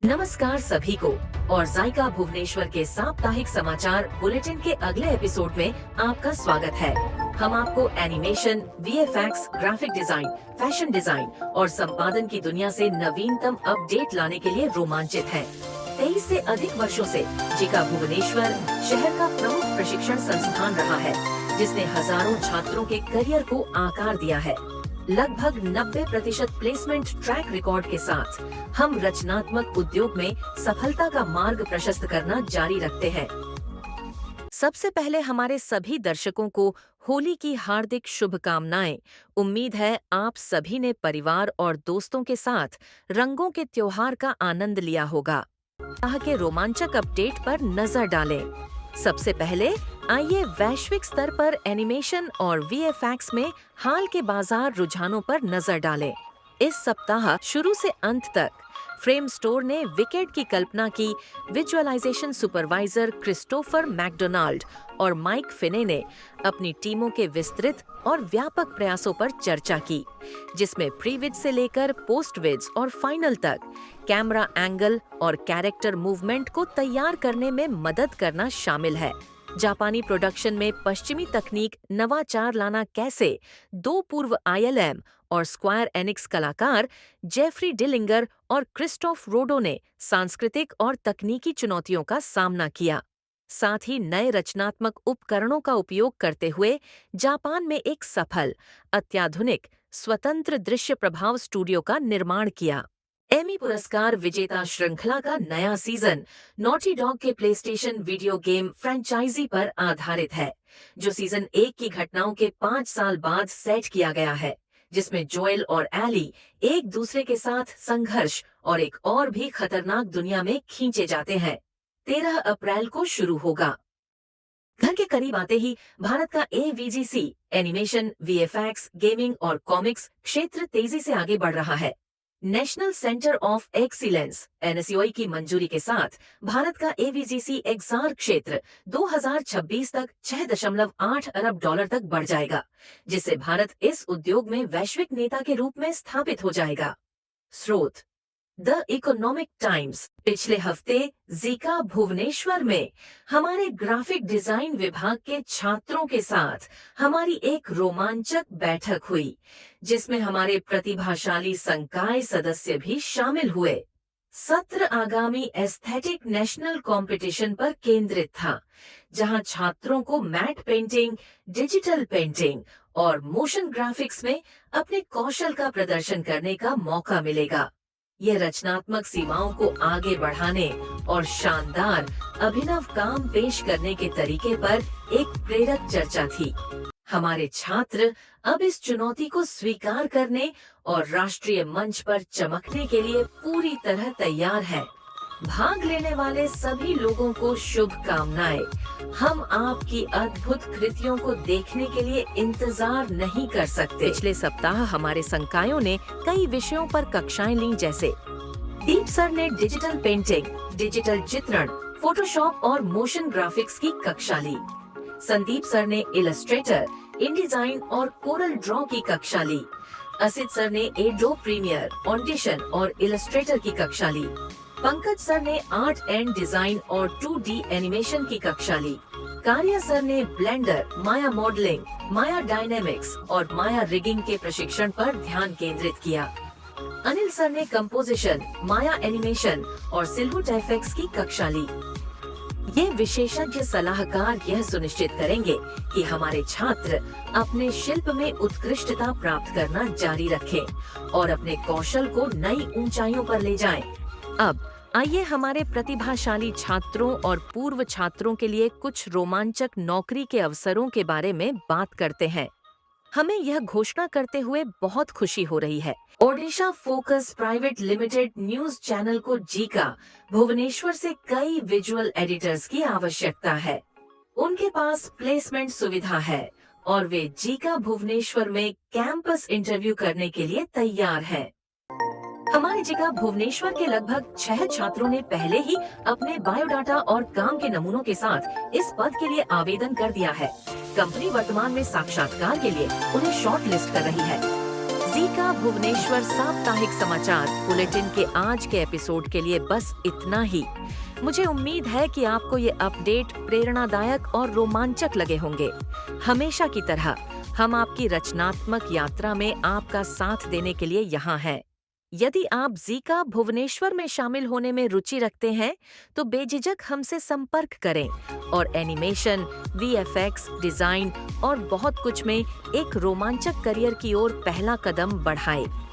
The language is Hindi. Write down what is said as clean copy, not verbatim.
नमस्कार सभी को और जायका भुवनेश्वर के साप्ताहिक समाचार बुलेटिन के अगले एपिसोड में आपका स्वागत है। हम आपको animation, VFX, graphic design, fashion design और संपादन की दुनिया से नवीनतम अपडेट लाने के लिए रोमांचित हैं। 23 से अधिक वर्षों से जिका भुवनेश्वर शहर का प्रमुख प्रशिक्षण संस्थान रहा है, जिसने हजारों छात्रों के करियर को आकार दिया है। लगभग 90% प्लेसमेंट ट्रैक रिकॉर्ड के साथ हम रचनात्मक उद्योग में सफलता का मार्ग प्रशस्त करना जारी रखते हैं। सबसे पहले हमारे सभी दर्शकों को होली की हार्दिक शुभकामनाएं। उम्मीद है आप सभी ने परिवार और दोस्तों के साथ रंगों के त्योहार का आनंद लिया होगा। सप्ताह के रोमांचक अपडेट पर नजर डालें। सबसे पहले आइए वैश्विक स्तर पर एनिमेशन और वीएफएक्स में हाल के बाजार रुझानों पर नजर डालें। इस सप्ताह शुरू से अंत तक फ्रेम स्टोर ने विकेड की कल्पना की। विजुअलाइजेशन सुपरवाइजर क्रिस्टोफर मैकडोनाल्ड और माइक फिने ने अपनी टीमों के विस्तृत और व्यापक प्रयासों पर चर्चा की, जिसमें प्रीविज से लेकर पोस्टविज और फाइनल तक कैमरा एंगल और कैरेक्टर मूवमेंट को तैयार करने में मदद करना शामिल है। जापानी प्रोडक्शन में पश्चिमी तकनीक नवाचार लाना कैसे, दो पूर्व आईएलएम और स्क्वायर एनिक्स कलाकार जेफरी डिलिंगर और क्रिस्टोफ रोडो ने सांस्कृतिक और तकनीकी चुनौतियों का सामना किया। साथ ही नए रचनात्मक उपकरणों का उपयोग करते हुए जापान में एक सफल, अत्याधुनिक, स्वतंत्र दृश्य प्रभाव स्टूडियो का निर्माण किया। एमी पुरस्कार विजेता श्रृंखला का नया सीजन नॉटी डॉग के प्लेस्टेशन वीडियो गेम फ्रेंचाइजी पर आधारित है, जो सीजन 1 की घटनाओं के 5 साल बाद सेट किया गया है, जिसमें जोएल और एली एक दूसरे के साथ संघर्ष और एक और भी खतरनाक दुनिया में खींचे जाते हैं। 13 अप्रैल को शुरू होगा। घर के करीब आते ही भारत का एवीजीसी एनिमेशन, वीएफएक्स, गेमिंग और कॉमिक्स क्षेत्र तेजी से आगे बढ़ रहा है। National centre of excellence NSUI की मंजूरी के साथ भारत का एवीजीसी एक्सआर क्षेत्र 2026 तक $6.8 अरब तक बढ़ जाएगा, जिससे भारत इस उद्योग में वैश्विक नेता के रूप में स्थापित हो जाएगा। स्रोत द इकोनॉमिक टाइम्स। पिछले हफ्ते जिका भुवनेश्वर में हमारे ग्राफिक डिजाइन विभाग के छात्रों के साथ हमारी एक रोमांचक बैठक हुई, जिसमें हमारे प्रतिभाशाली संकाय सदस्य भी शामिल हुए। सत्र आगामी एस्थेटिक नेशनल कंपटीशन पर केंद्रित था, जहां छात्रों को मैट पेंटिंग, डिजिटल पेंटिंग और मोशन ग्राफिक्स में अपने कौशल का प्रदर्शन करने का मौका मिलेगा। ये रचनात्मक सीमाओं को आगे बढ़ाने और शानदार अभिनव काम पेश करने के तरीके पर एक प्रेरक चर्चा थी। हमारे छात्र अब इस चुनौती को स्वीकार करने और राष्ट्रीय मंच पर चमकने के लिए पूरी तरह तैयार हैं। भाग लेने वाले सभी लोगों को शुभकामनाएं। हम आपकी अद्भुत कृतियों को देखने के लिए इंतजार नहीं कर सकते। पिछले सप्ताह हमारे संकायों ने कई विषयों पर कक्षाएं लीं, जैसे दीप सर ने डिजिटल पेंटिंग, डिजिटल चित्रण, फोटोशॉप और मोशन ग्राफिक्स की कक्षा ली। संदीप सर ने इलस्ट्रेटर, इनडिजाइन और कोरल ड्रॉ की कक्षा ली। असित सर ने एडोब प्रीमियर, ऑडिशन और इलस्ट्रेटर की कक्षा ली। पंकज सर ने आर्ट एंड डिजाइन और 2D एनिमेशन की कक्षा ली। कार्या सर ने ब्लेंडर, माया मॉडलिंग, माया डायनेमिक्स और माया रिगिंग के प्रशिक्षण पर ध्यान केंद्रित किया। अनिल सर ने कंपोजिशन, माया एनिमेशन और सिल्हूट एफएक्स की कक्षा ली। ये विशेषज्ञ सलाहकार यह सुनिश्चित करेंगे कि हमारे छात्र अपने शिल्प में उत्कृष्टता प्राप्त करना जारी रखें और अपने कौशल को नई ऊंचाइयों पर ले जाएं। अब आइए हमारे प्रतिभाशाली छात्रों और पूर्व छात्रों के लिए कुछ रोमांचक नौकरी के अवसरों के बारे में बात करते हैं। हमें यह घोषणा करते हुए बहुत खुशी हो रही है, Odisha focus private limited news channel को जिका भुवनेश्वर से कई विजुअल एडिटर्स की आवश्यकता है। उनके पास प्लेसमेंट सुविधा है और वे जिका भुवनेश्वर में कैंपस इंटरव्यू करने के लिए तैयार हैं। हमारे जिका भुवनेश्वर के लगभग 6 छात्रों ने पहले ही अपने बायोडाटा और काम के नमूनों के साथ इस पद के लिए आवेदन कर दिया है। कंपनी वर्तमान में साक्षात्कार के लिए उन्हें शॉर्ट लिस्ट कर रही है। जीका भुवनेश्वर साप्ताहिक समाचार बुलेटिन के आज के एपिसोड के लिए बस इतना ही। मुझे उम्मीद है कि आपको ये अपडेट प्रेरणादायक और रोमांचक लगे होंगे। हमेशा की तरह हम आपकी रचनात्मक यात्रा में आपका साथ देने के लिए यहाँ हैं। यदि आप जीका भुवनेश्वर में शामिल होने में रुचि रखते हैं, तो बेझिझक हमसे संपर्क करें और एनिमेशन, वीएफएक्स, डिजाइन और बहुत कुछ में एक रोमांचक करियर की ओर पहला कदम बढ़ाएं।